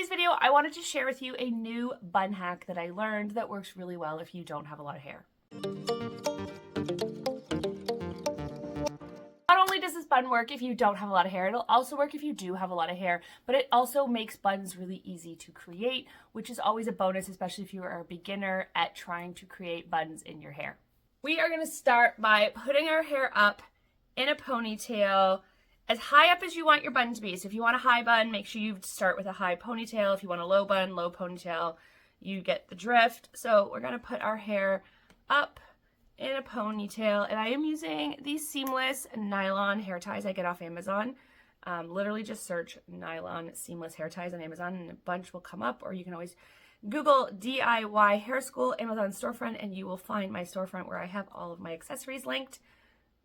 today's video, I wanted to share with you a new bun hack that I learned that works really well if you don't have a lot of hair. Not only does this bun work if you don't have a lot of hair, it'll also work if you do have a lot of hair, but it also makes buns really easy to create, which is always a bonus, especially if you are a beginner at trying to create buns in your hair. We are going to start by putting our hair up in a ponytail as high up as you want your bun to be. So if you want a high bun, make sure you start with a high ponytail. If you want a low bun, low ponytail, you get the drift. So we're going to put our hair up in a ponytail, and I am using these seamless nylon hair ties I get off Amazon. Literally just search nylon seamless hair ties on Amazon and a bunch will come up, or you can always Google DIY hair school Amazon storefront and you will find my storefront where I have all of my accessories linked.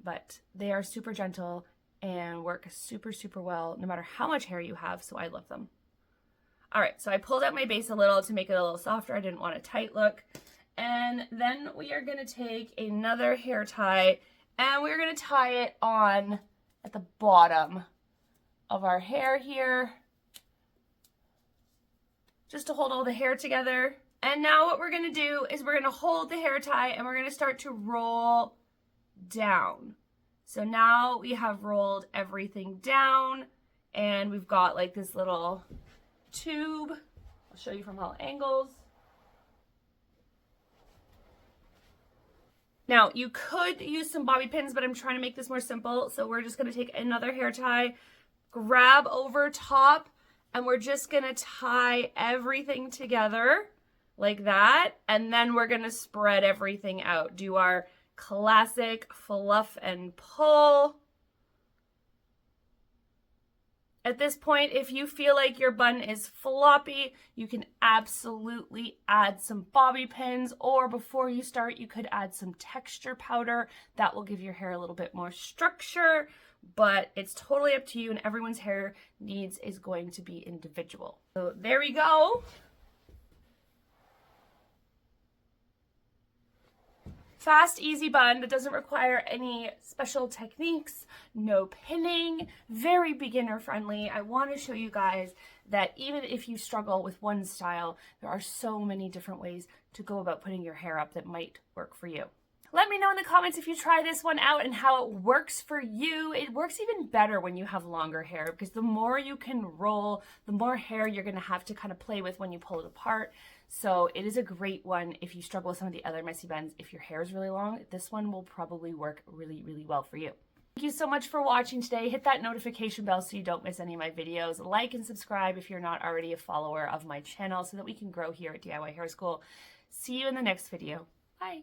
But they are super gentle and work super, super well no matter how much hair you have, so I love them. All right, so I pulled out my base a little to make it a little softer. I didn't want a tight look. And then we are going to take another hair tie and we're going to tie it on at the bottom of our hair here, just to hold all the hair together. And now what we're going to do is we're going to hold the hair tie and we're going to start to roll down. So now we have rolled everything down and we've got like this little tube. I'll show you from all angles. Now, you could use some bobby pins, but I'm trying to make this more simple. So we're just going to take another hair tie, grab over top, and we're just going to tie everything together like that. And then we're going to spread everything out. Do our classic fluff and pull. At this point, if you feel like your bun is floppy, you can absolutely add some bobby pins, or before you start, you could add some texture powder. That will give your hair a little bit more structure, but it's totally up to you, and everyone's hair needs is going to be individual. So there we go. Fast, easy bun that doesn't require any special techniques, no pinning, very beginner friendly. I want to show you guys that even if you struggle with one style, there are so many different ways to go about putting your hair up that might work for you. Let me know in the comments if you try this one out and how it works for you. It works even better when you have longer hair because the more you can roll, the more hair you're going to have to kind of play with when you pull it apart. So it is a great one if you struggle with some of the other messy buns. If your hair is really long, this one will probably work really, really well for you. Thank you so much for watching today. Hit that notification bell so you don't miss any of my videos. Like and subscribe if you're not already a follower of my channel so that we can grow here at DIY Hair School. See you in the next video. Bye.